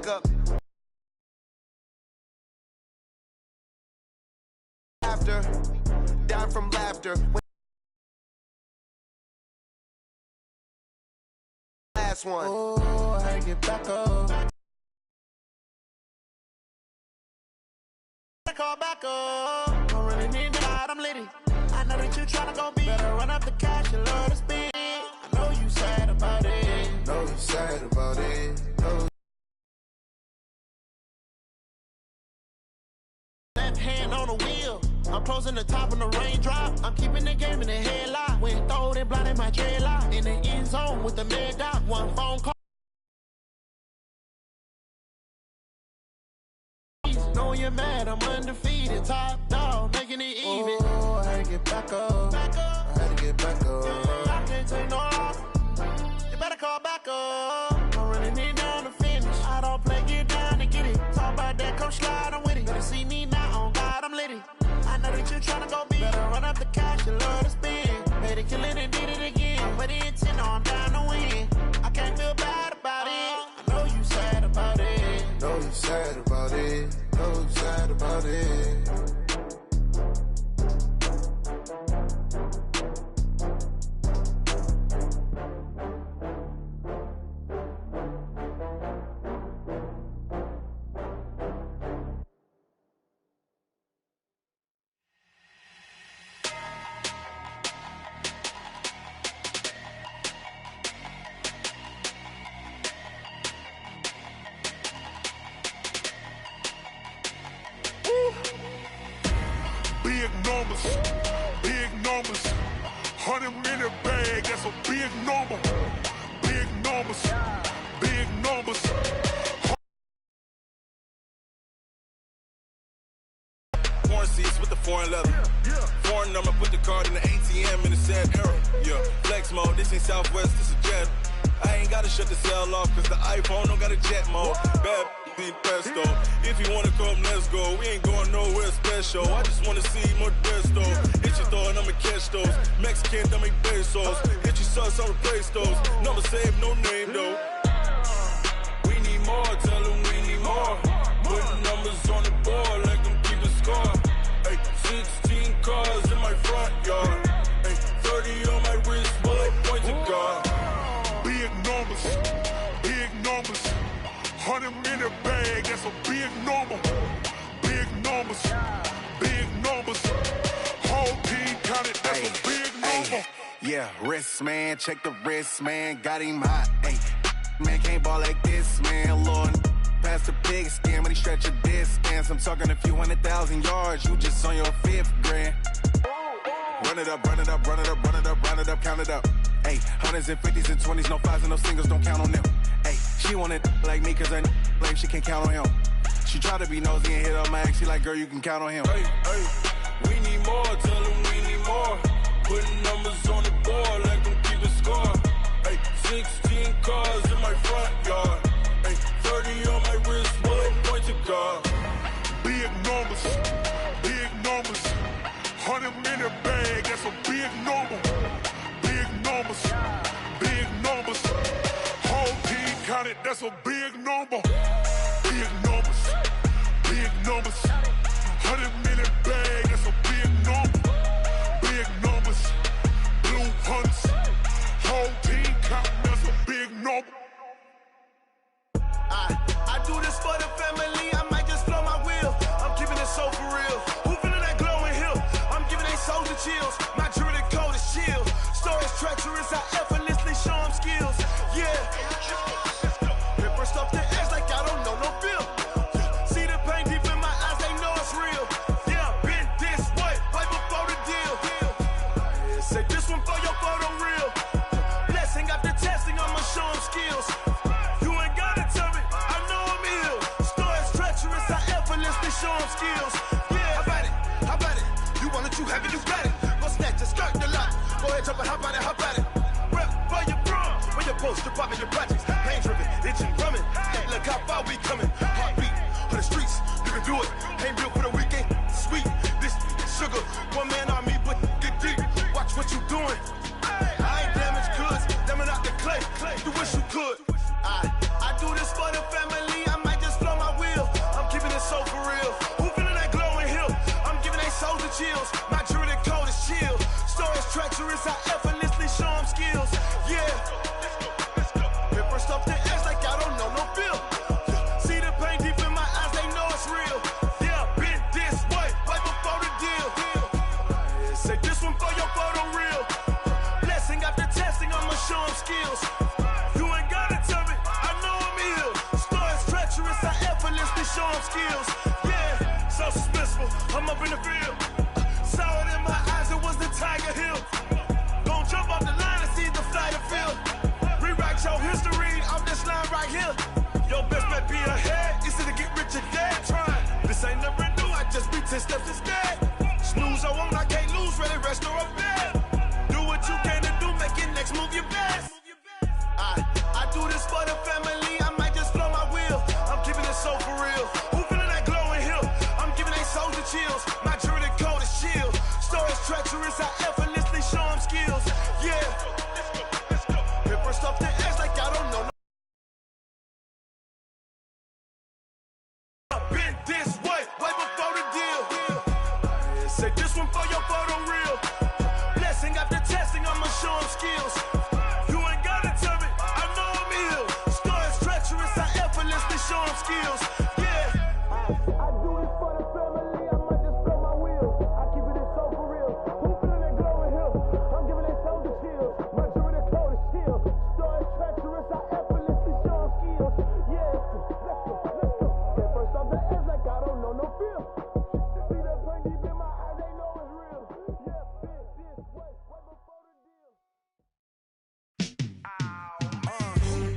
up. After, down from laughter. Last one. Oh, I get back up. Call back up. Don't really need to hide, I'm litty. I know that you tryna go be. Better run up the cash, you love to spend. I know you sad about it. Know you sad about it. Know. Left hand on the wheel. I'm closing the top on the raindrop. I'm keeping the game in the headlock. When throwed and blind in my dreadlock. In the end zone with the mad dot. One phone call. Knowing you're mad, I'm undefeated. Top dog, making it even. Oh, I had to get back up. I had to get back up. I can't take no off. You better call back up. Don't really need down to finish. I don't play, get down to get it. Talk about that, come slide, I'm with it. Better see me now, on God, I'm litty. I know that you tryna go be. Better run up the cash, you love to spend. Made it, kill it, and did it again. Put the intent on, down to win. I can't feel bad about it. I know you sad about it. Know you sad about it. Know you sad about it. Big numbers, big numbers. 100 in the bag, that's a big number. Big numbers, big numbers. Foreign seats with the foreign leather. Foreign number, put the card in the ATM in the sad era. Yeah, flex mode, this ain't Southwest, this is Jet. I ain't gotta shut the cell off, cause the iPhone don't got a jet mode. Bad need pesto. If you wanna come, let's go. We ain't going nowhere special. I just wanna see more Modesto. Hit your thought, I'ma catch those. Mexican, dummy pesos. Hit your sauce, I'll replace those. Number saved, no name though. We need more, tell them we need more. Putting numbers on the board, like them keeping score. Ay, 16 cars in my front yard. Ay, 30 on my wrist, bullet point to God. Big numbers, big numbers. 100 in the bag, that's a big number. Big numbers, big numbers. Whole team counted, that's a big number. Yeah, wrist man, check the wrist man, got him hot. Ay, man can't ball like this, man. Lord, past the big skin when he stretch a distance. I'm talking a few 100,000 yards, you just on your 5th grand. Run it up, run it up, run it up, run it up, run it up, count it up. Ay, hundreds and 50s and 20s, no 5s and no singles, don't count on them. Ay, she want it like me, cause her like she can't count on him. She try to be nosy and hit up my ex, she like, girl, you can count on him. Hey, hey, we need more, tell them we need more. Putting numbers on the board, like them keeping score. Hey, 16 cars in my front yard. Hey, 30 on my wrist, bullet point to God. Big numbers, big numbers. 100 in the bag, that's a big number. Big numbers, big numbers. Whole team counted, that's a big number. Big numbers, big numbers. 100 in the bag, that's a big number. Big numbers, blue hunts. Whole team counting, that's a big number. I do this for the family, I might just blow my wheel. I'm keeping it so for real. Who feeling that glowing hill? I'm giving they soldier chills. My jewelry code is chill. Stories treacherous, I effortlessly show them skills. Yeah. Ripper stuff the edge like I don't know no feel. See the pain deep in my eyes, they know it's real. Yeah, been this way, right before the deal. Say this one for your photo real. Blessing after testing, I'ma show them skills. You ain't gotta tell me, I know I'm ill. Stories treacherous, I effortlessly show them skills. Yeah, how about it? How about it? You want it, you have it, you got it. Go snatch it, skirt the lot. Go ahead, jump it, how about it, how about it? Rep for your bro, for your post, your poppin', your projects. Pain driven, itching, drumming. Look how far we coming. Heartbeat for the streets, you can do it. Ain't built for the weekend, sweet. This sugar, one man on me, but get deep. Watch what you doing. I ain't damaged goods, damn it out the clay. You wish you could. I do this for the family, I might just skills. Yeah, so suspenseful. I'm up in the field. Saw it in my eyes, it was the Tiger Hill. Gon' jump off the line and see the flight of field. Rewrite your history off this line right here. Your best bet be ahead, easy to get rich or dead. Trying, this ain't never new, I just be 10 steps instead. Snooze I won't, I can't lose, ready, rest or up bed. Do what you can to do, make your next move your best. I do this for the family, I might just blow my wheel. I'm keeping it so for real. Who feeling that glowing hill? I'm giving they soldier chills. My jewelry coat is chill. Stories treacherous, I effortlessly show them skills. Yeah, let's go. Hit first off the edge like I don't know. Been this way before the deal. Yeah, say this one for your photo reel. Blessing after testing, I'ma show them skills. You ain't gotta tell me, I know I'm ill. Stories treacherous, I effortlessly show them skills. Yeah, I do this for the family, I might just blow my wheel. I keep it so for real. Who feeling that glowing hill? I'm giving they soldier chills. My jewelry coat is chill. Stories treacherous, I effortlessly show them skills. Yeah, let's go. Get first off the edge like I don't know no fear. See that pain deep in my eyes, they know it's real. Yeah, been this way before the deal.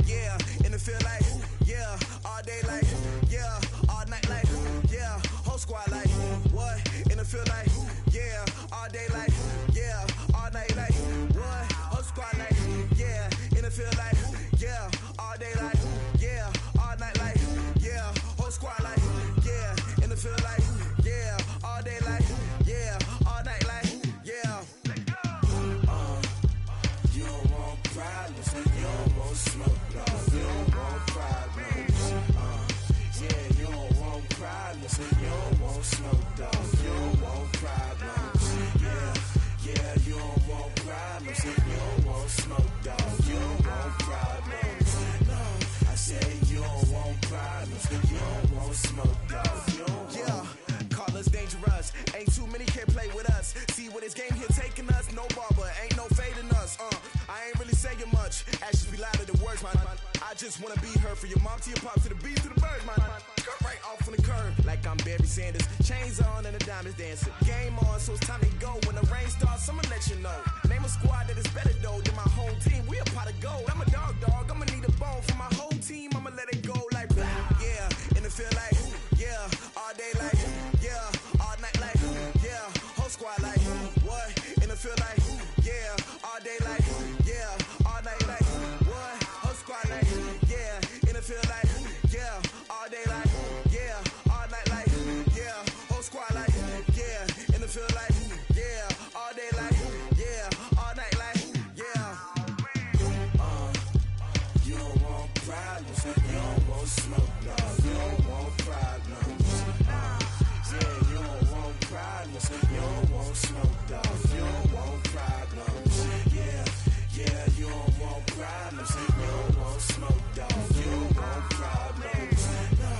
Yeah, in the field like, yeah, all day like, yeah, all night like, yeah, whole squad like, what? In the field like, yeah, all day like, yeah, all night like, what? Whole squad like, yeah, in the field like, yeah, all day like, yeah, all night like, yeah, whole squad like, yeah, in the field like, yeah, all day like, yeah, all night like, yeah. You don't want problems, you don't want smoke, no. You don't want problems, yeah, you don't want problems, you don't want smoke, dog. You don't want problems, yeah, you don't want problems, you don't want smoke, dog. You don't want problems, no. I say you don't want problems, you don't want smoke, dog. You don't yeah, call us dangerous, ain't too many can play with us. See what this game here taking us, no barber, ain't no fading us. I ain't really saying much, actions be louder than words, man. I just wanna be heard, for your mom to your pop, to the beat, to the bird, man. Cut right off on the curb, like I'm Barry Sanders. Chains on and the diamonds dancing. Game on, so it's time to go. When the rain starts, I'ma let you know. Name a squad that is better though than my home team. We a pot of gold. I'm a dog, I'ma need a bone for my whole team. I'ma let it go like blah. Yeah, in the field like, yeah, all day like, yeah, all night like, yeah, whole squad like, what? In the field like, yeah, all day like, yeah, all night like, what? Whole squad like, yeah, in the field like, yeah, all day like, yeah, all night like, yeah, whole squad like, yeah, in the field like, yeah, all day like, yeah, all night like, yeah. You don't want problems, you don't want smoke, no. You don't want problems, yeah, you don't want problems, you don't want smoke, dog. You don't want problems, yeah, you don't want problems, you don't want smoke, dog. You don't want problems, no.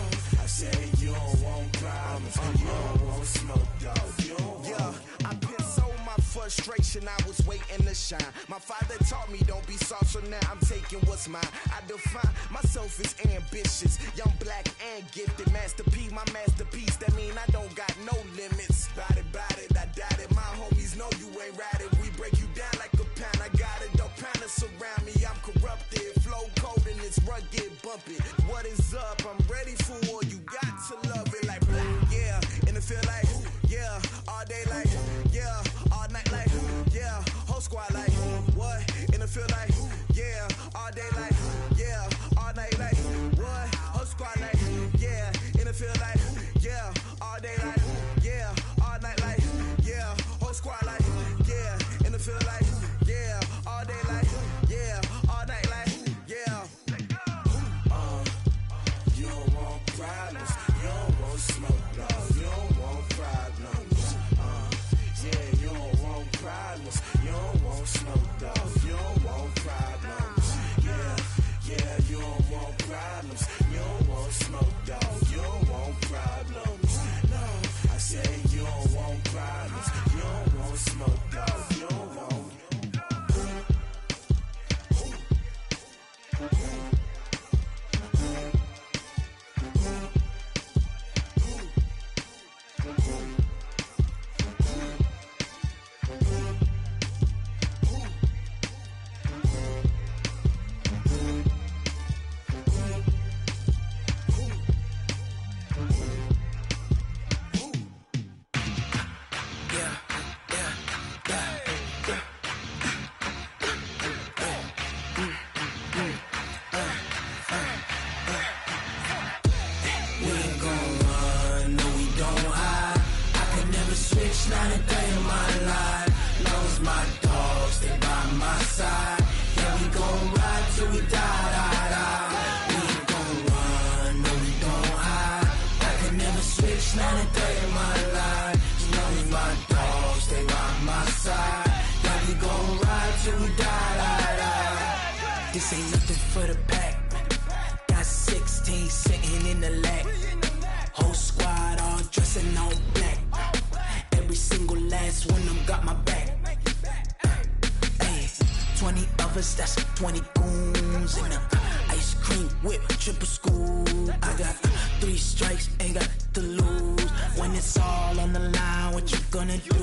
I say you don't want problems, you don't want smoke, dog. You don't yeah, I pissed so my frustration, I was waiting to shine. My father taught me don't be soft, so now I'm taking what's mine. I define myself as ambitious, young, black, and gifted. Master P, my masterpiece, that mean I don't got no limits. Bout it, I doubt it. My homies know you ain't ratted. We break you down like a pound. I got it, don't pound us around me. I'm corrupted, flow cold and it's rugged, bumpy. What is up? I'm ready for war. You got to love it like blah. Yeah, in the field like, yeah, all day like, yeah, all night like, yeah, whole squad like, what? In the field like, yeah, all day like, yeah, all night like, what? Whole squad like, yeah, in the field like, yeah, all day like, yeah, all night like, yeah, whole squad like, yeah, in the field like, yeah, all day like, yeah, all night like, yeah. You don't want day of my life. Long as my dogs stay by my side. Yeah, we gon' ride till we die, die, die. We ain't gon' run, no, we don't hide. I can never switch, not a day of my life. As long as my dogs stay by my side. Yeah, we gon' ride till we die, die, die. This ain't nothing for the pack. Got 16 sitting in the lag. Whole squad all dressing all black. Every single last one of them got my back. Hey, 20 of us, that's 20 goons in the ice cream whip, triple scoop. I got 3 strikes, ain't got to lose. When it's all on the line, what you gonna do?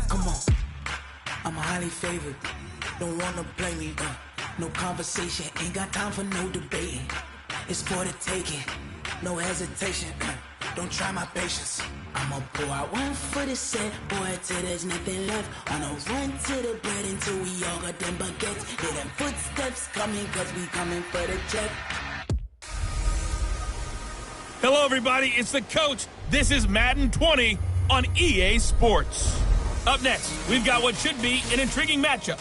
Come on, I'm highly favored. Don't wanna play me, no conversation, ain't got time for no debating. It's for the taking, no hesitation. Don't try my patience. I'ma pour out one for the set, boy, till there's nothing left. On a run to the bread until we all got them baguettes. Hear them footsteps coming, cause we coming for the check. Hello, everybody. It's the coach. This is Madden 20 on EA Sports. Up next, we've got what should be an intriguing matchup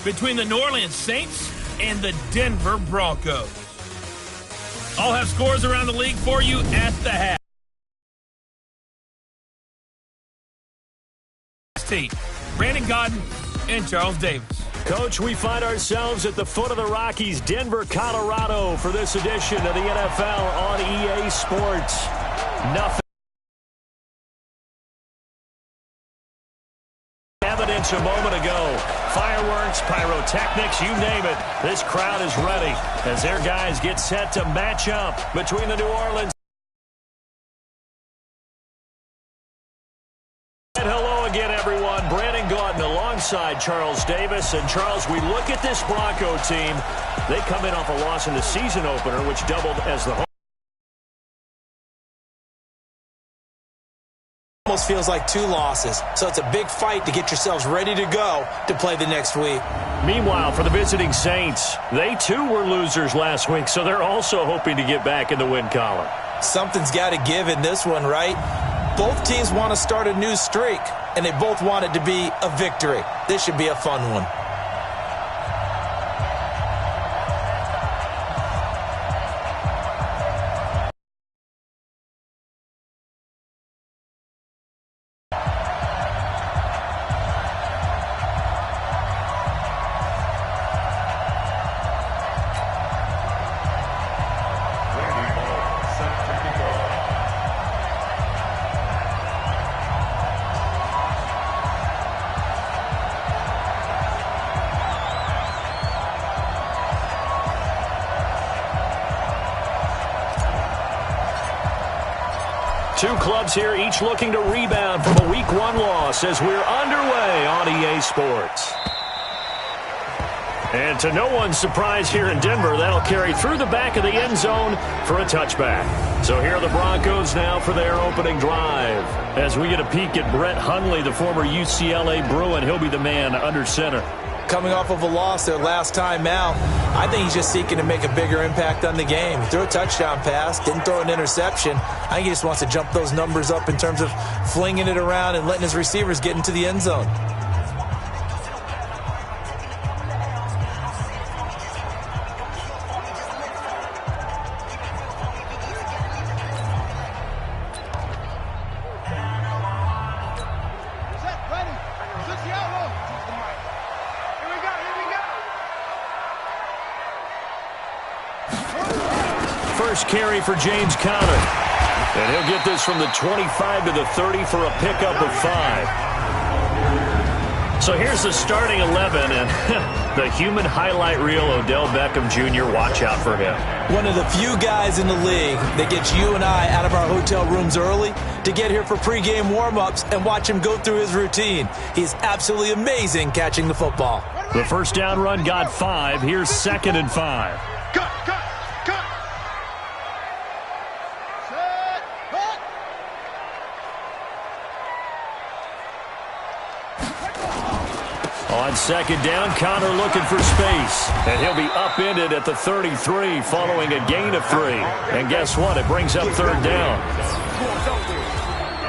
between the New Orleans Saints and the Denver Broncos. I'll have scores around the league for you at the half. Brandon Godden and Charles Davis. Coach, we find ourselves at the foot of the Rockies, Denver, Colorado, for this edition of the NFL on EA Sports. Nothing. Evidence a moment ago. Fireworks, pyrotechnics, you name it. This crowd is ready as their guys get set to match up between the New Orleans. Hello again, everyone. Brandon Gaudin alongside Charles Davis. And, Charles, we look at this Bronco team. They come in off a loss in the season opener, which doubled as the home. Almost feels like 2 losses. So it's a big fight to get yourselves ready to go to play the next week. Meanwhile, for the visiting Saints, they too were losers last week, so they're also hoping to get back in the win column. Something's got to give in this one, right? Both teams want to start a new streak, and they both want it to be a victory. This should be a fun one. Two clubs here, each looking to rebound from a Week 1 loss as we're underway on EA Sports. And to no one's surprise here in Denver, that'll carry through the back of the end zone for a touchback. So here are the Broncos now for their opening drive. As we get a peek at Brett Hundley, the former UCLA Bruin, he'll be the man under center. Coming off of a loss their last time out, I think he's just seeking to make a bigger impact on the game. He threw a touchdown pass, didn't throw an interception. I think he just wants to jump those numbers up in terms of flinging it around and letting his receivers get into the end zone. First carry for James Conner. And he'll get this from the 25 to the 30 for a pickup of 5. So here's the starting 11, and the human highlight reel, Odell Beckham Jr., watch out for him. One of the few guys in the league that gets you and I out of our hotel rooms early to get here for pregame warm-ups and watch him go through his routine. He's absolutely amazing catching the football. The first down run got 5. Here's 2nd and 5. On 2nd down, Conner looking for space. And he'll be upended at the 33 following a gain of 3. And guess what? It brings up 3rd down.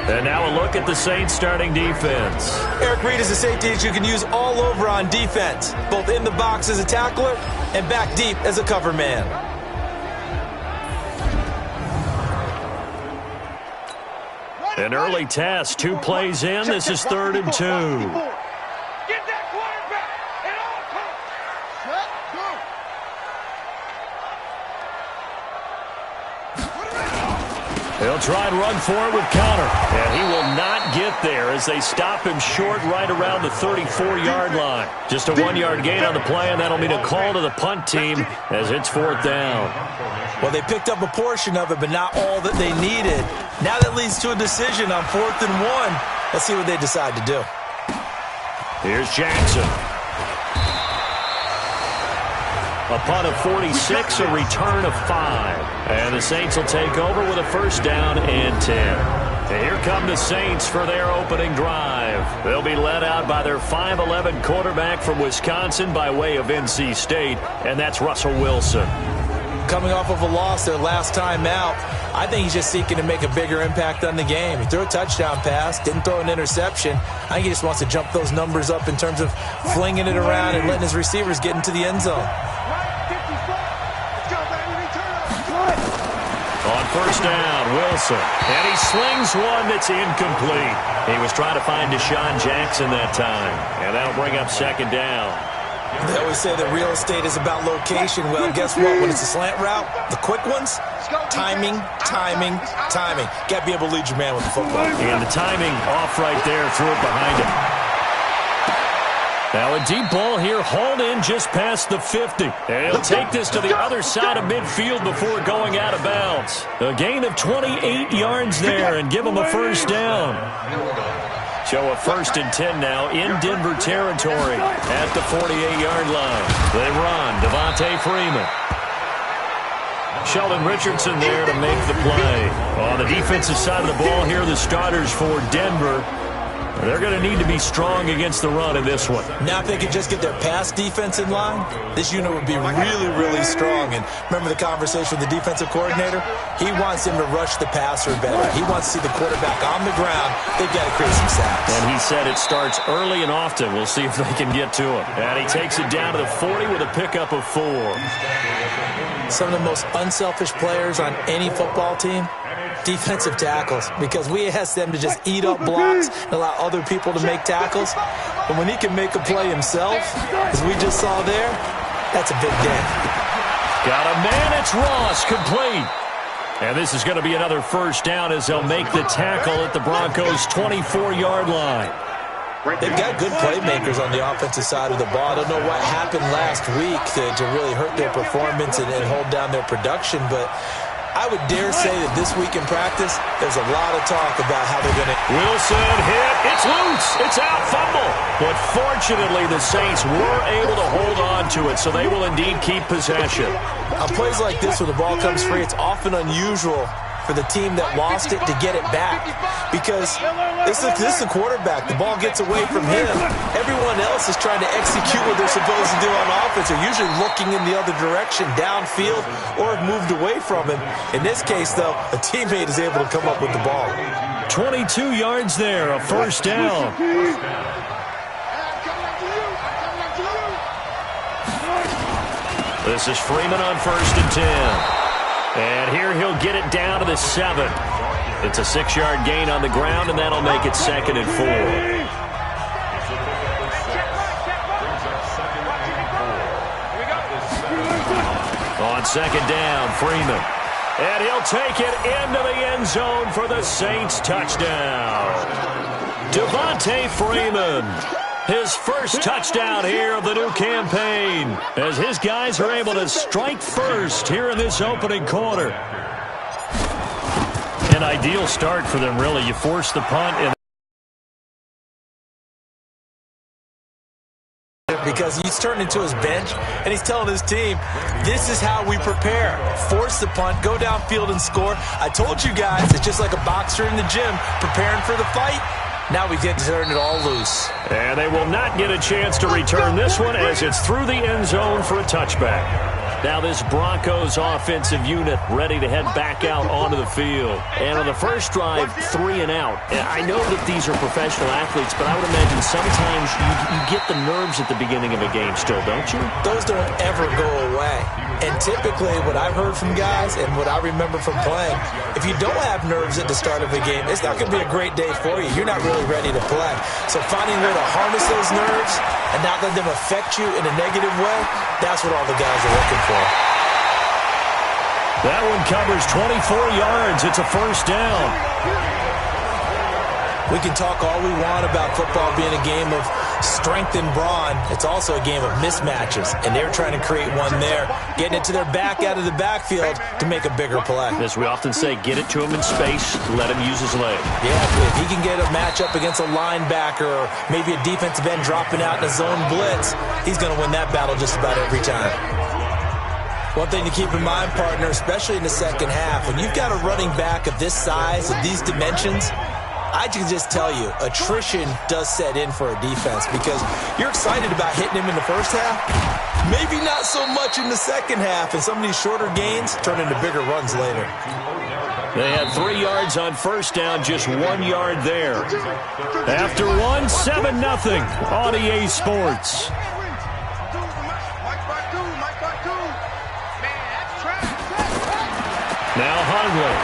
And now a look at the Saints starting defense. Eric Reed is a safety that you can use all over on defense, both in the box as a tackler and back deep as a cover man. An early test, 2 plays in. This is 3rd and 2. He'll try and run for it with counter. And he will not get there as they stop him short right around the 34-yard line. Just a 1-yard gain on the play, and that'll mean a call to the punt team as it's 4th down. Well, they picked up a portion of it, but not all that they needed. Now that leads to a decision on 4th and 1. Let's see what they decide to do. Here's Jackson. A punt of 46, a return of 5. And the Saints will take over with a 1st down and 10. And here come the Saints for their opening drive. They'll be led out by their 5'11 quarterback from Wisconsin by way of NC State, and that's Russell Wilson. Coming off of a loss their last time out, I think he's just seeking to make a bigger impact on the game. He threw a touchdown pass, didn't throw an interception. I think he just wants to jump those numbers up in terms of flinging it around and letting his receivers get into the end zone. On 1st down, Wilson. And he slings one that's incomplete. He was trying to find Deshaun Jackson that time. And that'll bring up 2nd down. They always say that real estate is about location. Well, guess what? When it's a slant route, the quick ones, timing, timing, timing. Got to be able to lead your man with the football. And the timing off right there, threw it behind him. Now a deep ball here, hauled in just past the 50. And he'll take this to the other side of midfield before going out of bounds. A gain of 28 yards there and give him a 1st down. So a 1st and 10 now in Denver territory at the 48-yard line. They run, Devontae Freeman. Sheldon Richardson there to make the play. On the defensive side of the ball here, the starters for Denver. They're going to need to be strong against the run in this one. Now if they could just get their pass defense in line, this unit would be really, really strong. And remember the conversation with the defensive coordinator? He wants them to rush the passer better. He wants to see the quarterback on the ground. They've got to create some sacks. And he said it starts early and often. We'll see if they can get to him. And he takes it down to the 40 with a pickup of 4. Some of the most unselfish players on any football team, defensive tackles, because we ask them to just eat up blocks and allow other people to make tackles. But when he can make a play himself, as we just saw there, that's a big game. Got a man, it's Ross, complete. And this is going to be another 1st down as they'll make the tackle at the Broncos' 24-yard line. They've got good playmakers on the offensive side of the ball. I don't know what happened last week to really hurt their performance and hold down their production, but I would dare say that this week in practice, there's a lot of talk about how they're going to... Wilson hit. It's loose. It's out. Fumble. But fortunately, the Saints were able to hold on to it, so they will indeed keep possession. On plays like this where the ball comes free, it's often unusual for the team that lost it to get it back, because this is the quarterback. The ball gets away from him. Everyone else is trying to execute what they're supposed to do on offense. They're usually looking in the other direction, downfield, or have moved away from him. In this case, though, a teammate is able to come up with the ball. 22 yards there, a 1st down. This is Freeman on 1st and 10. And here he'll get it down to the 7. It's a 6-yard gain on the ground, and that'll make it 2nd and 4. On 2nd down, Freeman. And he'll take it into the end zone for the Saints touchdown. Devontae Freeman. His 1st touchdown here of the new campaign as his guys are able to strike first here in this opening quarter. An ideal start for them, really. You force the punt and because he's turned into his bench, and he's telling his team, this is how we prepare. Force the punt, go downfield and score. I told you guys, it's just like a boxer in the gym preparing for the fight. Now we get to turn it all loose. And they will not get a chance to return this one as it's through the end zone for a touchback. Now this Broncos offensive unit ready to head back out onto the field. And on the first drive, 3 and out. I know that these are professional athletes, but I would imagine sometimes you get the nerves at the beginning of a game still, don't you? Those don't ever go away. And typically what I've heard from guys and what I remember from playing, if you don't have nerves at the start of a game, it's not going to be a great day for you. You're not really ready to play. So finding a way to harness those nerves and not let them affect you in a negative way, that's what all the guys are looking for. That one covers 24 yards. It's a first down. We can talk all we want about football being a game of strength and brawn. It's also a game of mismatches, and they're trying to create one there, getting it to their back out of the backfield to make a bigger play. As we often say, get it to him in space, let him use his leg. Yeah, if he can get a matchup against a linebacker or maybe a defensive end dropping out in a zone blitz, he's going to win that battle just about every time. One thing to keep in mind, partner, especially in the second half, when you've got a running back of this size, of these dimensions, I can just tell you, attrition does set in for a defense because you're excited about hitting him in the first half. Maybe not so much in the second half, and some of these shorter gains turn into bigger runs later. They had 3 yards on first down, just 1 yard there. After 1, 7-0 on EA Sports. Now Hundley.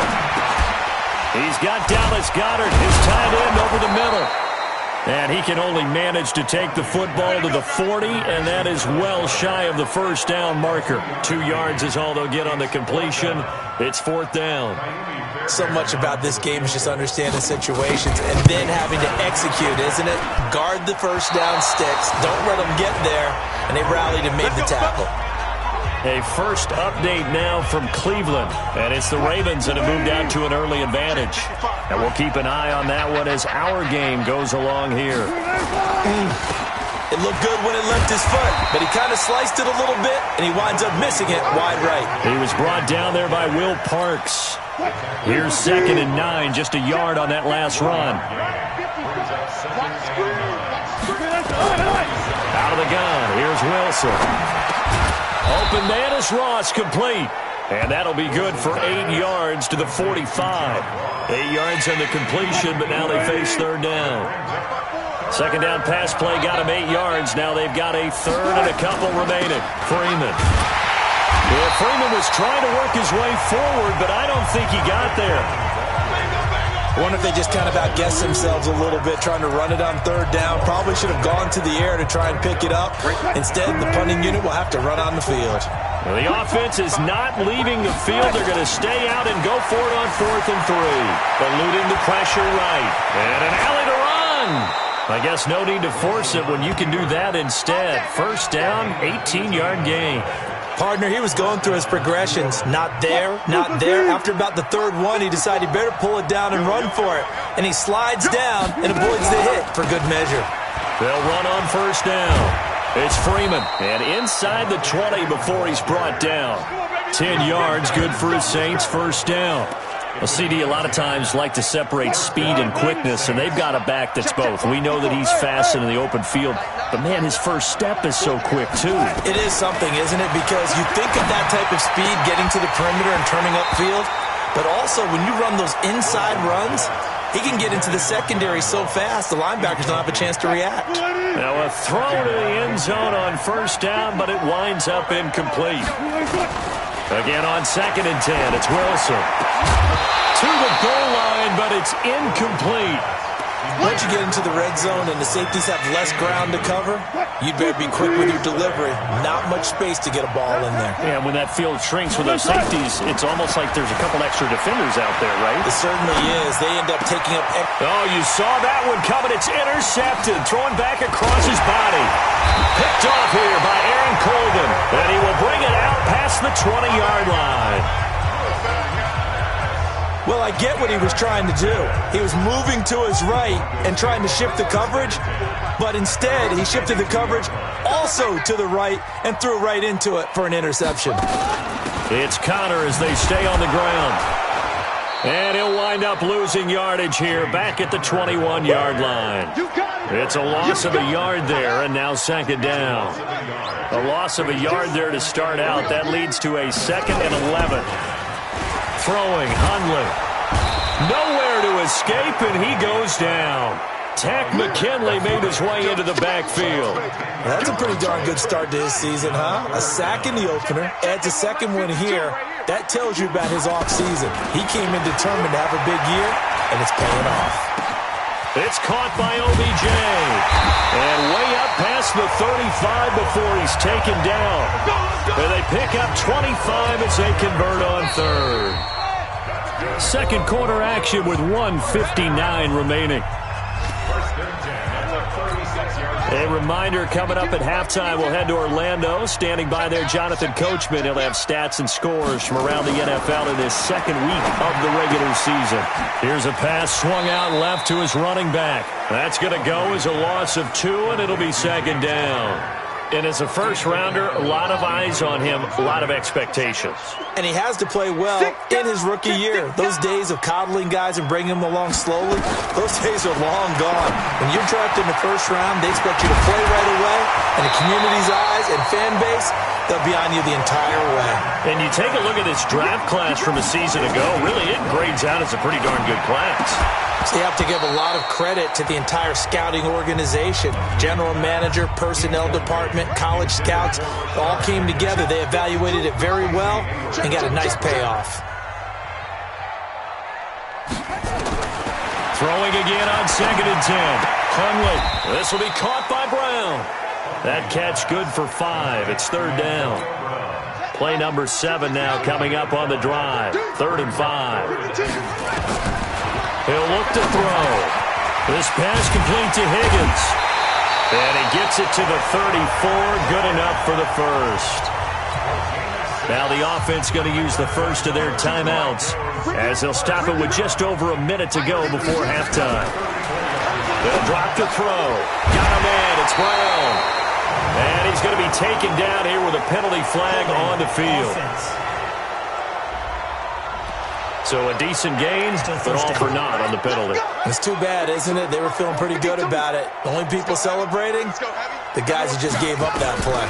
He's got Dallas Goedert, his tight end, over the middle. And he can only manage to take the football to the 40, and that is well shy of the first down marker. 2 yards is all they'll get on the completion. It's 4th down. So much about this game is just understanding situations and then having to execute, isn't it? Guard the first down sticks. Don't let them get there. And they rallied and made the tackle. A first update now from Cleveland, and it's the Ravens that have moved out to an early advantage. And we'll keep an eye on that one as our game goes along here. It looked good when it left his foot, but he kind of sliced it a little bit, and he winds up missing it wide right. He was brought down there by Will Parks. Here's 2nd and 9, just a yard on that last run. Out of the gun, here's Wilson. Open to Ennis Ross, complete. And that'll be good for 8 yards to the 45. 8 yards on the completion, but now they face 3rd down. Second down pass play got him 8 yards. Now they've got a 3rd and a couple remaining. Freeman. Yeah, Freeman was trying to work his way forward, but I don't think he got there. I wonder if they just kind of outguessed themselves a little bit trying to run it on 3rd down. Probably should have gone to the air to try and pick it up. Instead, the punting unit will have to run on the field. Well, the offense is not leaving the field. They're going to stay out and go for it on 4th and 3. Eluding the pressure right. And an alley to run. I guess no need to force it when you can do that instead. First down, 18-yard gain. Partner, he was going through his progressions. Not there, not there. After about the 3rd one, he decided he better pull it down and run for it. And he slides down and avoids the hit for good measure. They'll run on first down. It's Freeman. And inside the 20 before he's brought down. 10 yards, good for his Saints, first down. A CD a lot of times like to separate speed and quickness, and they've got a back that's both. We know that he's fast in the open field, but, man, his first step is so quick, too. It is something, isn't it? Because you think of that type of speed getting to the perimeter and turning upfield, but also when you run those inside runs, he can get into the secondary so fast the linebackers don't have a chance to react. Now a throw to the end zone on first down, but it winds up incomplete. Again on 2nd and 10, it's Wilson. To the goal line, but it's incomplete. Once you get into the red zone and the safeties have less ground to cover, you'd better be quick with your delivery. Not much space to get a ball in there. Yeah, when that field shrinks with those safeties, it's almost like there's a couple extra defenders out there, right? It certainly is. They end up taking up... Oh, you saw that one coming. It's intercepted. Throwing back across his body. Picked off here by Aaron Colvin. And he will bring it out past the 20-yard line. Well, I get what he was trying to do. He was moving to his right and trying to shift the coverage, but instead he shifted the coverage also to the right and threw right into it for an interception. It's Connor as they stay on the ground. And he'll wind up losing yardage here back at the 21-yard line. You got it. It's a loss of a yard there, and now second down. A loss of a yard there to start out. That leads to a 2nd and 11. Throwing, Hundley. Nowhere to escape, and he goes down. Tack McKinley made his way into the backfield. That's a pretty darn good start to his season, huh? A sack in the opener, adds a second one here. That tells you about his offseason. He came in determined to have a big year, and it's paying off. It's caught by OBJ. And way up past the 35 before he's taken down. And they pick up 25 as they convert on third. Second quarter action with 1:59 remaining. A reminder, coming up at halftime, we'll head to Orlando. Standing by there, Jonathan Coachman. He'll have stats and scores from around the NFL in this second week of the regular season. Here's a pass swung out left to his running back. That's going to go as a loss of 2, and it'll be second down. And as a first-rounder, a lot of eyes on him, a lot of expectations. And he has to play well in his rookie year. Those days of coddling guys and bringing them along slowly, those days are long gone. When you're drafted in the first round, they expect you to play right away. And the community's eyes and fan base, they'll be on you the entire way. And you take a look at this draft class from a season ago, really it grades out as a pretty darn good class. So you have to give a lot of credit to the entire scouting organization. General manager, personnel department, college scouts, all came together. They evaluated it very well and got a nice payoff. Throwing again on 2nd and 10. Hundley. This will be caught by Brown. That catch good for 5. It's third down. Play number 7 now coming up on the drive. 3rd and 5. He'll look to throw. This pass complete to Higgins. And he gets it to the 34. Good enough for the first. Now the offense going to use the first of their timeouts as they'll stop it with just over a minute to go before halftime. They'll drop to throw. Got a man. It's Brown. And he's going to be taken down here with a penalty flag on the field. So a decent gain, but all for naught on the penalty. It's too bad, isn't it? They were feeling pretty good about it. The only people celebrating, the guys who just gave up that play.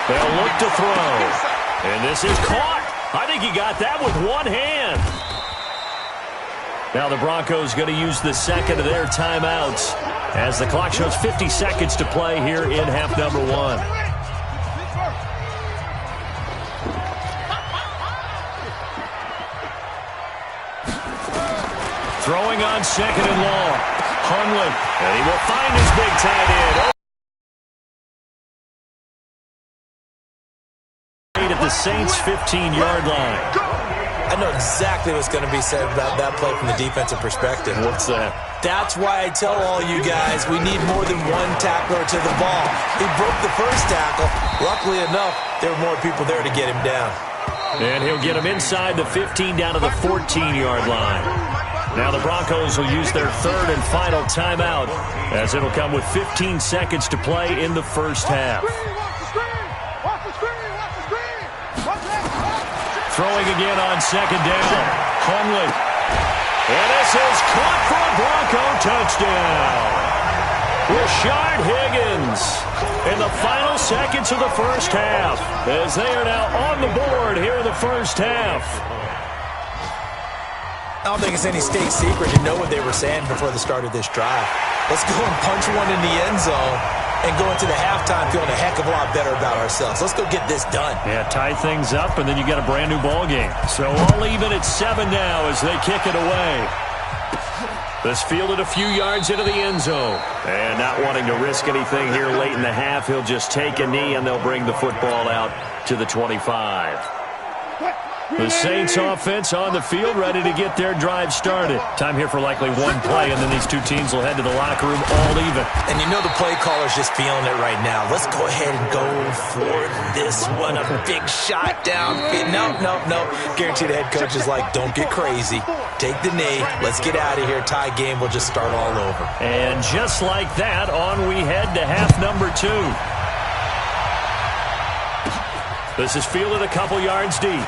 They'll look to throw. And this is caught. I think he got that with one hand. Now the Broncos going to use the second of their timeouts as the clock shows 50 seconds to play here in half number 1. Throwing on 2nd and long. Hundley. And he will find his big tight end. At the Saints' 15-yard line. I know exactly what's going to be said about that play from the defensive perspective. What's that? That's why I tell all you guys we need more than one tackler to the ball. He broke the first tackle. Luckily enough, there were more people there to get him down. And he'll get him inside the 15 down to the 14-yard line. Now the Broncos will use their 3rd and final timeout as it'll come with 15 seconds to play in the first half. Throwing again on 2nd down. Hundley. And this is caught for a Bronco touchdown. Rashard Higgins in the final seconds of the first half as they are now on the board here in the first half. I don't think it's any state secret to know what they were saying before the start of this drive. Let's go and punch one in the end zone and go into the halftime feeling a heck of a lot better about ourselves. Let's go get this done. Yeah, tie things up, and then you get a brand-new ball game. So all even at 7 now as they kick it away. This fielded a few yards into the end zone. And not wanting to risk anything here late in the half, he'll just take a knee, and they'll bring the football out to the 25. The Saints offense on the field, ready to get their drive started. Time here for likely one play, and then these two teams will head to the locker room all even. And you know the play caller's just feeling it right now. Let's go ahead and go for this one. A big shot downfield. No. Guarantee the head coach is like, don't get crazy. Take the knee. Let's get out of here. Tie game. We'll just start all over. And just like that, on we head to half number 2. This is fielded a couple yards deep.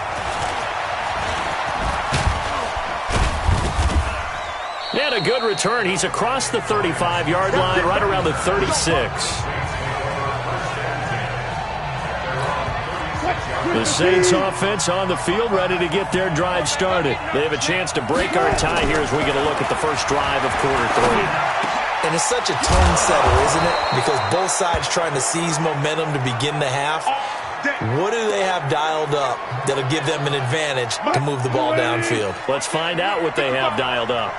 And a good return. He's across the 35-yard line, right around the 36. The Saints offense on the field, ready to get their drive started. They have a chance to break our tie here as we get a look at the first drive of quarter 3. And it's such a tone setter, isn't it? Because both sides trying to seize momentum to begin the half. What do they have dialed up that'll give them an advantage to move the ball downfield? Let's find out what they have dialed up.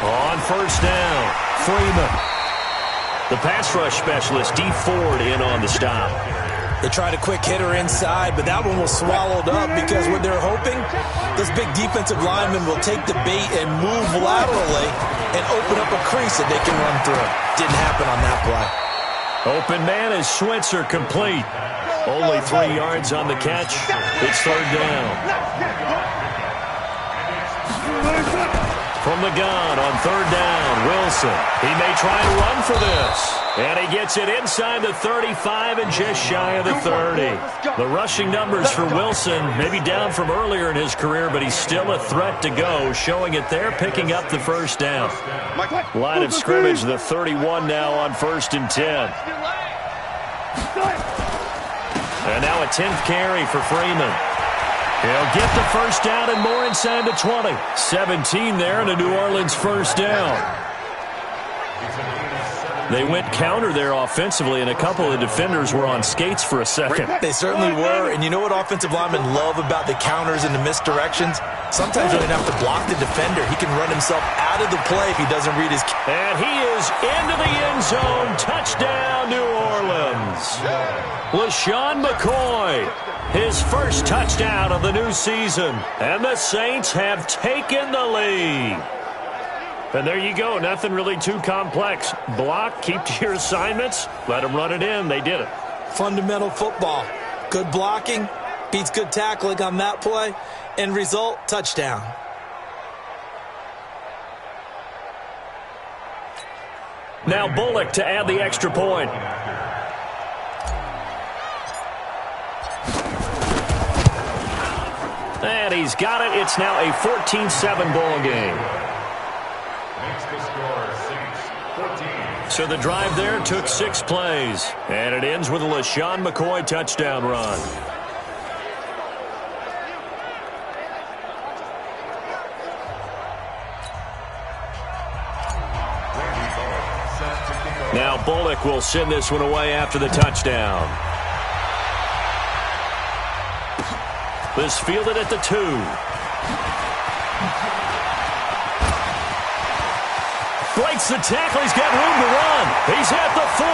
On first down, Freeman. The pass rush specialist, D. Ford, in on the stop. They tried a quick hitter inside, but that one was swallowed up because what they're hoping, this big defensive lineman will take the bait and move laterally and open up a crease that they can run through. Didn't happen on that play. Open man is Switzer, complete. Only 3 yards on the catch. It's third down. From the gun on third down, Wilson. He may try and run for this. And he gets it inside the 35 and just shy of the 30. The rushing numbers for Wilson may be down from earlier in his career, but he's still a threat to go, showing it there, picking up the first down. Line of scrimmage, the 31 now on 1st and 10. And now a 10th carry for Freeman. He'll get the first down and more inside the 20. 17 there and a New Orleans first down. They went counter there offensively, and a couple of defenders were on skates for a second. They certainly were, and you know what offensive linemen love about the counters and the misdirections? Sometimes you don't have to block the defender. He can run himself out of the play if he doesn't read his... And he is into the end zone. Touchdown, New Orleans. LaShawn McCoy, his first touchdown of the new season. And the Saints have taken the lead. And there you go. Nothing really too complex. Block, keep to your assignments, let them run it in. They did it. Fundamental football. Good blocking beats good tackling on that play. End result, touchdown. Now Bullock to add the extra point. And he's got it. It's now a 14-7 ball game. So the drive there took 6 plays. And it ends with a LaShawn McCoy touchdown run. Now Bullock will send this one away after the touchdown. This fielded at the 2. Breaks the tackle. He's got room to run. He's at the 40,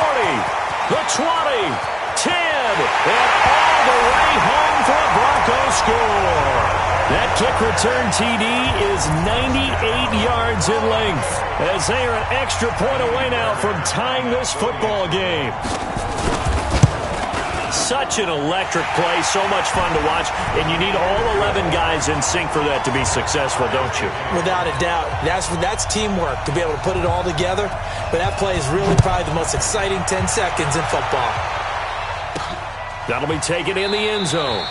the 20, 10, and all the way home for a Broncos score. That kick return TD is 98 yards in length as they are an extra point away now from tying this football game. Such an electric play, so much fun to watch, and you need all 11 guys in sync for that to be successful, don't you? Without a doubt. That's teamwork to be able to put it all together, but that play is really probably the most exciting 10 seconds in football. That'll be taken in the end zone.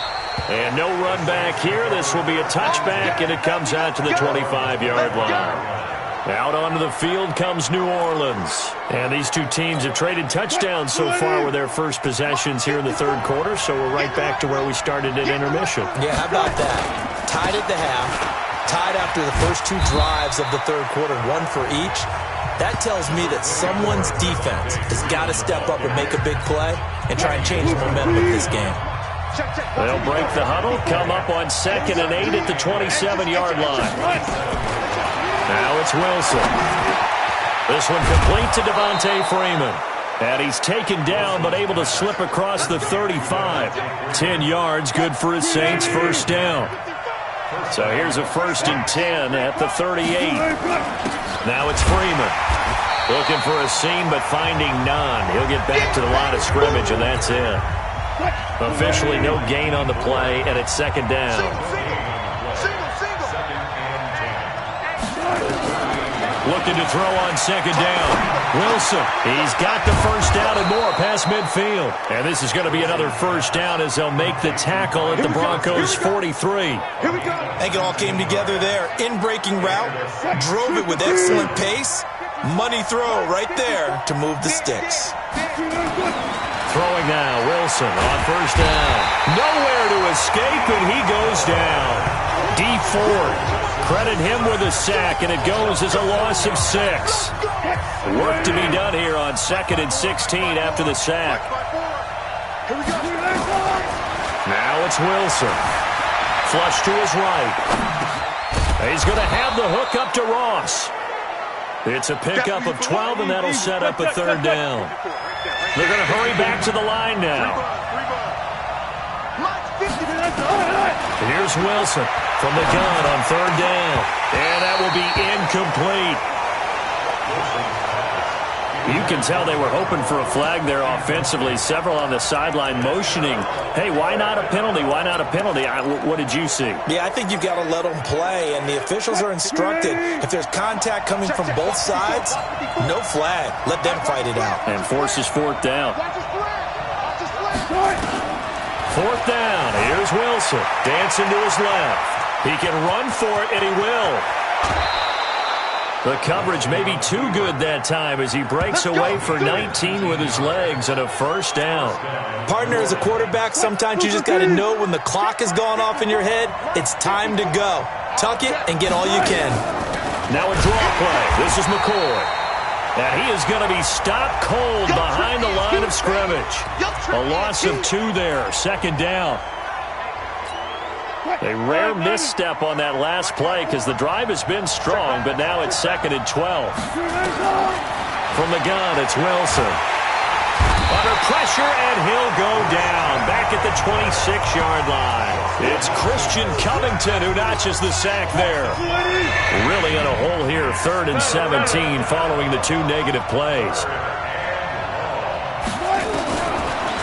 And no run back here. This will be a touchback, and it comes out to the 25-yard line. Out onto the field comes New Orleans. And these two teams have traded touchdowns so far with their first possessions here in the third quarter, so we're right back to where we started at intermission. Yeah, how about that? Tied at the half, tied after the first 2 drives of the third quarter, 1 for each. That tells me that someone's defense has got to step up and make a big play and try and change the momentum of this game. They'll break the huddle, come up on 2nd and 8 at the 27-yard line. Now it's Wilson. This one complete to Devontae Freeman. And he's taken down but able to slip across the 35. 10 yards, good for his Saints, first down. So here's a 1st and 10 at the 38. Now it's Freeman. Looking for a seam but finding none. He'll get back to the line of scrimmage, and that's it. Officially no gain on the play, and it's 2nd down. Looking to throw on second down. Wilson, he's got the first down and more past midfield. And this is going to be another first down as they'll make the tackle at the Broncos' 43. I think it all came together there. In-breaking route, drove it with excellent pace. Money throw right there to move the sticks. Throwing now, Wilson on first down. Nowhere to escape, and he goes down. D Ford, credit him with a sack, and it goes as a loss of 6. Work to be done here on 2nd and 16 after the sack. Now it's Wilson. Flush to his right. He's going to have the hook up to Ross. It's a pickup of 12, and that'll set up a third down. They're going to hurry back to the line now. Here's Wilson from the gun on third down. And that will be incomplete. You can tell they were hoping for a flag there offensively. Several on the sideline motioning, hey, why not a penalty? Why not a penalty? What did you see? Yeah, I think you've got to let them play, and the officials are instructed. If there's contact coming from both sides, no flag. Let them fight it out. And forces fourth down. Fourth down. Here's Wilson. Dancing to his left. He can run for it, and he will. The coverage may be too good that time as he breaks away for 19 with his legs and a first down. Partner, as a quarterback, sometimes you just got to know when the clock has gone off in your head, it's time to go. Tuck it and get all you can. Now a draw play. This is McCoy. And he is going to be stopped cold behind the line of scrimmage. A loss of 2 there. Second down. A rare misstep on that last play because the drive has been strong, but now it's 2nd and 12. From the gun, it's Wilson. Under pressure, and he'll go down. Back at the 26-yard line. It's Christian Covington who notches the sack there. Really in a hole here, 3rd and 17 following the 2 negative plays.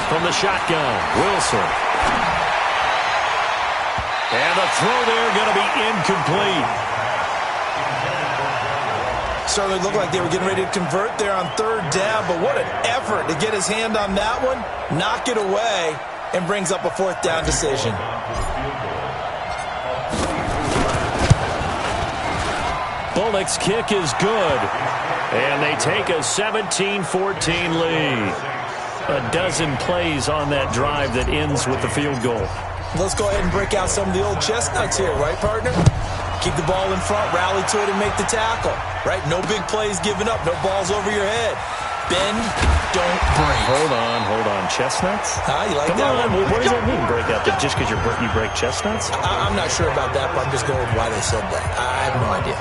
From the shotgun, Wilson. And the throw there going to be incomplete. Certainly looked like they were getting ready to convert there on third down, but what an effort to get his hand on that one, knock it away, and brings up a fourth down decision. Bullock's kick is good, and they take a 17-14 lead. A dozen plays on that drive that ends with the field goal. Let's go ahead and break out some of the old chestnuts here, right, partner? Keep the ball in front, rally to it, and make the tackle, right? No big plays given up, no balls over your head. Bend, don't break. Hold on. Chestnuts? You like Come that on. one? What does that mean, break out? Just because you break chestnuts? I'm not sure about that, but I'm just going with why they said that. I have no idea.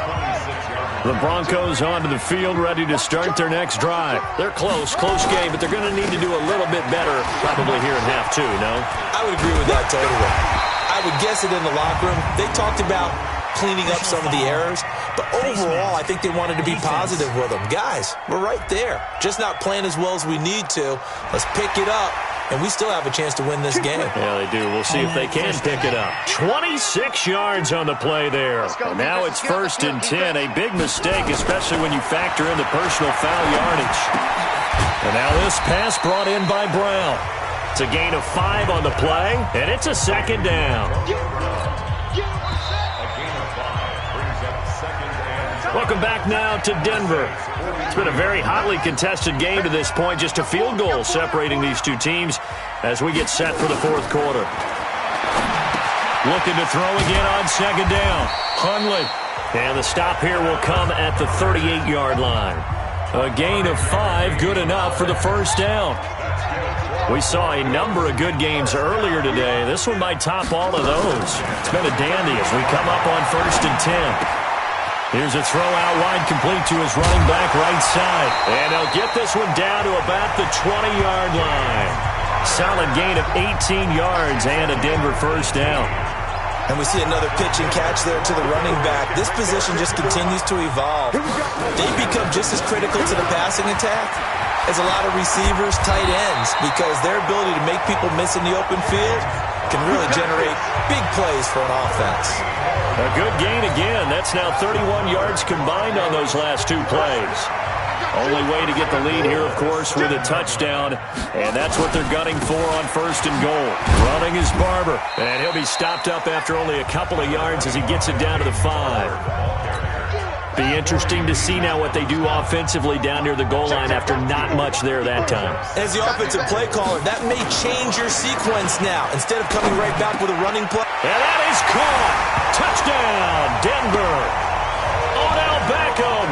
The Broncos onto the field, ready to start their next drive. They're close game, but they're going to need to do a little bit better probably here in half 2, no? I would agree with that totally. I would guess it in the locker room. They talked about cleaning up some of the errors, but overall, I think they wanted to be positive with them. Guys, we're right there. Just not playing as well as we need to. Let's pick it up. And we still have a chance to win this game. Yeah, they do. We'll see if they can pick it up. 26 yards on the play there. And now it's 1st and 10. A big mistake, especially when you factor in the personal foul yardage. And now this pass brought in by Brown. It's a gain of 5 on the play, and it's a 2nd down. Welcome back now to Denver. It's been a very hotly contested game to this point. Just a field goal separating these two teams as we get set for the 4th quarter. Looking to throw again on 2nd down. Hundley. And the stop here will come at the 38-yard line. A gain of 5, good enough for the first down. We saw a number of good games earlier today. This one might top all of those. It's been a dandy as we come up on 1st and 10. Here's a throw out wide, complete to his running back right side. And they'll get this one down to about the 20-yard line. Solid gain of 18 yards and a Denver first down. And we see another pitch and catch there to the running back. This position just continues to evolve. They become just as critical to the passing attack as a lot of receivers, tight ends, because their ability to make people miss in the open field can really generate big plays for an offense. A good gain again. That's now 31 yards combined on those last two plays. Only way to get the lead here, of course, with a touchdown, and that's what they're gunning for on 1st and goal. Running is Barber, and he'll be stopped up after only a couple of yards as he gets it down to the 5. Be interesting to see now what they do offensively down near the goal line after not much there that time. As the offensive play caller, that may change your sequence now. Instead of coming right back with a running play. And that is caught. Touchdown, Denver. Odell Beckham.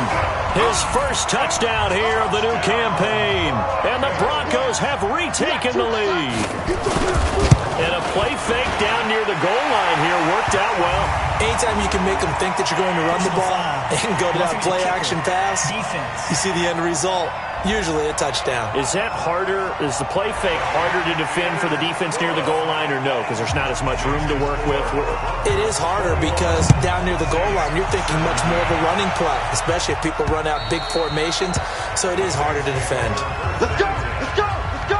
His first touchdown here of the new campaign. And the Broncos have retaken the lead. And a play fake down near the goal line here worked out well. Anytime you can make them think that you're going to run the ball and go to that play-action pass, you see the end result. Usually a touchdown. Is that harder? Is the play fake harder to defend for the defense near the goal line or no? Because there's not as much room to work with. It is harder because down near the goal line, you're thinking much more of a running play, especially if people run out big formations. So it is harder to defend. Let's go! Let's go! Let's go!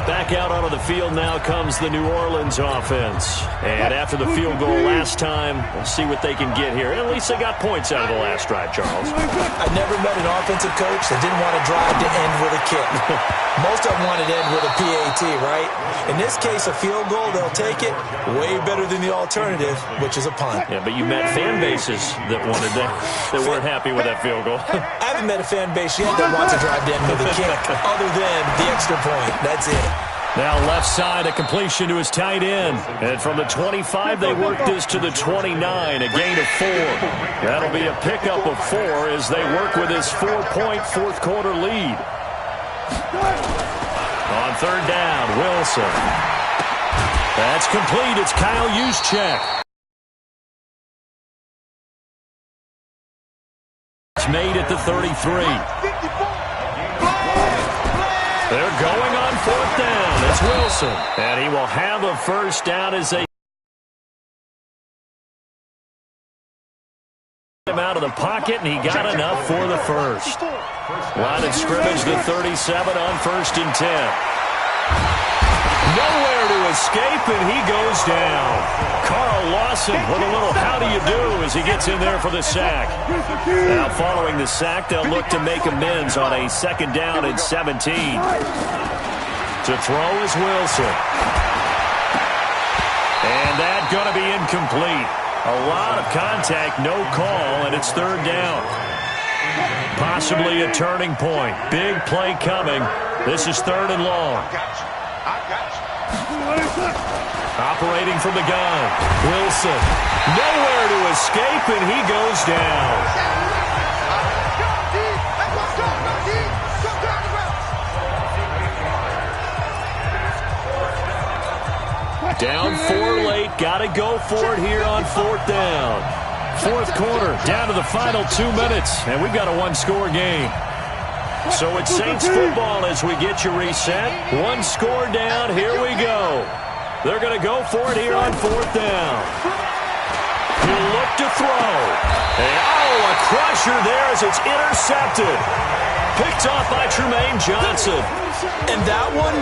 Back out onto the field now comes the New Orleans offense. And after the field goal last time, we'll see what they can get here. At least they got points out of the last drive, Charles. I never met an offensive coach that didn't want to drive to end with a kick. Most of them wanted to end with a PAT, right? In this case, a field goal, they'll take it. Way better than the alternative, which is a punt. Yeah, but you met fan bases that wanted that weren't happy with that field goal. I haven't met a fan base yet that wants to drive to end with a kick, other than the extra point. That's it. Now left side, a completion to his tight end. And from the 25, they work this to the 29, a gain of 4. That'll be a pickup of 4 as they work with his 4-point fourth quarter lead. On 3rd down, Wilson. That's complete. It's Kyle Juszczyk. It's made at the 33. They're going on 4th down. It's Wilson. And he will have a first down as they him out of the pocket, and he got enough for the first. Line of scrimmage, the 37 on 1st and 10. Nowhere to escape, and he goes down. Carl Lawson with a little how do you do as he gets in there for the sack. Now following the sack, they'll look to make amends on a 2nd down and 17. To throw is Wilson. And that's going to be incomplete. A lot of contact, no call, and it's 3rd down. Possibly a turning point. Big play coming. This is 3rd and long. Operating from the gun. Wilson. Nowhere to escape, and he goes down. Down 4 late. Got to go for it here on 4th down. 4th quarter, down to the final 2 minutes, and we've got a 1-score game. So it's Saints football as we get you reset. 1 score down. Here we go. They're going to go for it here on 4th down. He'll look to throw. And, a crusher there as it's intercepted. Picked off by Tremaine Johnson. And that one,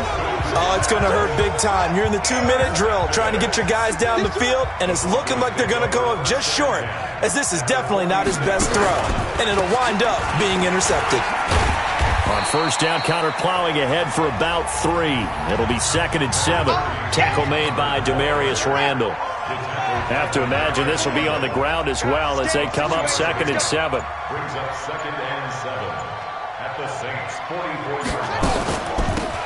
it's going to hurt big time. You're in the 2-minute drill trying to get your guys down the field, and it's looking like they're going to go up just short, as this is definitely not his best throw. And it'll wind up being intercepted. On 1st down, counter plowing ahead for about 3. It'll be 2nd and 7. Tackle made by Demarius Randall. Have to imagine this will be on the ground as well as they come up 2nd and 7. Brings up 2nd and 7 at the Saints 44-yard line.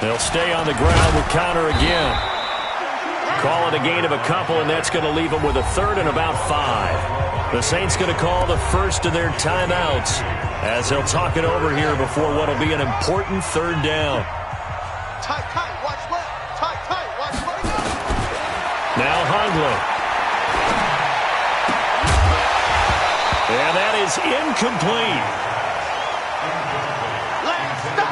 They'll stay on the ground with counter again. Call it a gain of a couple, and that's going to leave them with a 3rd and about 5. The Saints going to call the first of their timeouts as they'll talk it over here before what will be an important 3rd down. Tight, watch left. Tight, watch right. Now Hundley. And that is incomplete.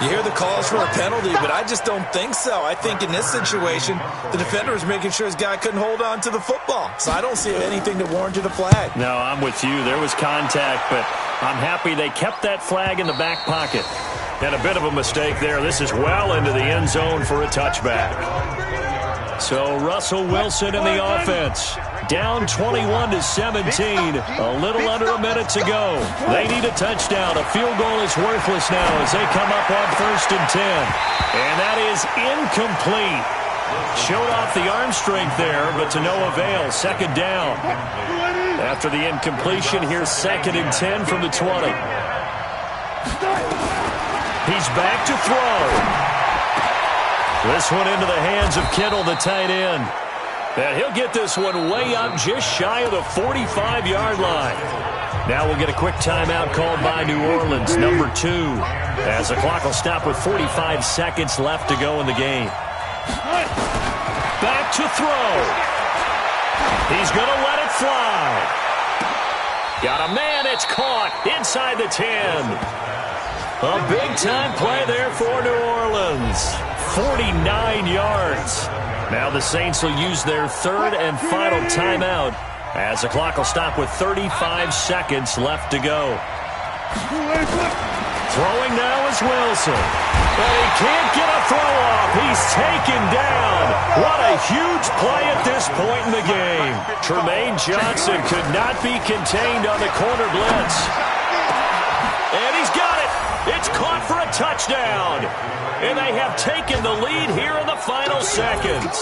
You hear the calls for a penalty, but I just don't think so. I think in this situation, the defender was making sure his guy couldn't hold on to the football. So I don't see anything that warranted a flag. No, I'm with you. There was contact, but I'm happy they kept that flag in the back pocket. And a bit of a mistake there. This is well into the end zone for a touchback. So Russell Wilson in the offense. Down 21-17. A little under a minute to go. They need a touchdown. A field goal is worthless now as they come up on 1st and 10. And that is incomplete. Showed off the arm strength there, but to no avail. 2nd down. After the incompletion, here's 2nd and 10 from the 20. He's back to throw. This one into the hands of Kittle, the tight end. And he'll get this one way up just shy of the 45-yard line. Now we'll get a quick timeout called by New Orleans, number 2, as the clock will stop with 45 seconds left to go in the game. Back to throw. He's going to let it fly. Got a man, it's caught inside the 10. A big-time play there for New Orleans. 49 yards. Now the Saints will use their 3rd and final timeout as the clock will stop with 35 seconds left to go. Throwing now is Wilson. But he can't get a throw off. He's taken down. What a huge play at this point in the game. Tremaine Johnson could not be contained on the corner blitz. And he's got it. It's caught for a touchdown. And they have taken the lead here in the final seconds.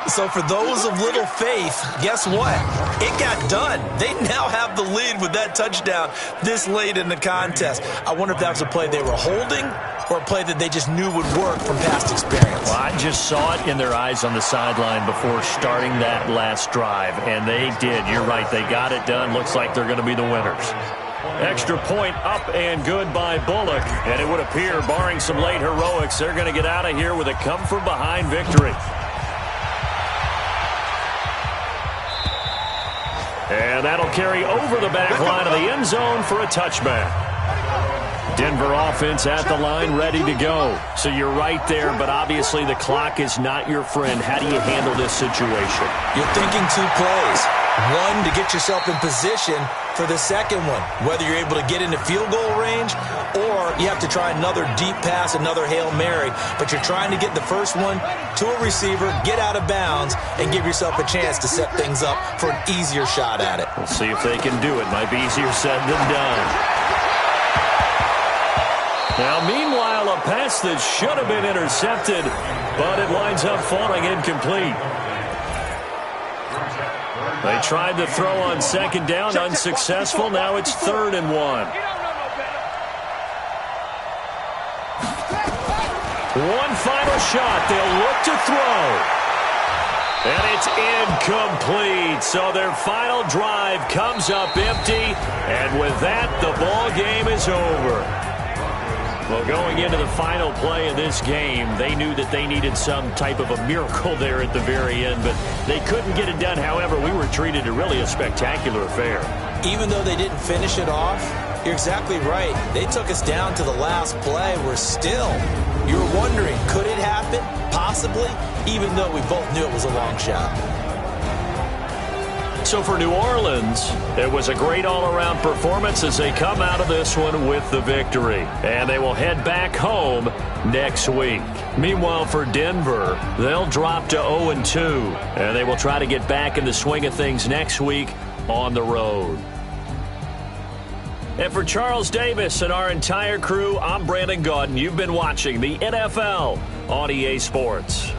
So for those of little faith, guess what? It got done. They now have the lead with that touchdown this late in the contest. I wonder if that was a play they were holding or a play that they just knew would work from past experience. Well, I just saw it in their eyes on the sideline before starting that last drive, and they did. You're right. They got it done. Looks like they're going to be the winners. Extra point up and good by Bullock. And it would appear, barring some late heroics, they're going to get out of here with a come-from-behind victory. And that'll carry over the back line of the end zone for a touchback. Denver offense at the line, ready to go. So you're right there, but obviously the clock is not your friend. How do you handle this situation? You're thinking 2 plays. One, to get yourself in position for the second one, whether you're able to get into field goal range or you have to try another deep pass, another Hail Mary, but you're trying to get the first one to a receiver, get out of bounds, and give yourself a chance to set things up for an easier shot at it. We'll see if they can do it. Might be easier said than done. Now, meanwhile, a pass that should have been intercepted, but it winds up falling incomplete. They tried to throw on 2nd down, unsuccessful. Now it's 3rd and 1. One final shot. They'll look to throw. And it's incomplete. So their final drive comes up empty. And with that, the ball game is over. Well, going into the final play of this game, they knew that they needed some type of a miracle there at the very end, but they couldn't get it done. However, we were treated to really a spectacular affair. Even though they didn't finish it off, you're exactly right. They took us down to the last play. We're still, you're wondering, could it happen? Possibly, even though we both knew it was a long shot. So for New Orleans, it was a great all-around performance as they come out of this one with the victory. And they will head back home next week. Meanwhile, for Denver, they'll drop to 0-2. And they will try to get back in the swing of things next week on the road. And for Charles Davis and our entire crew, I'm Brandon Gaudin. You've been watching the NFL on EA Sports.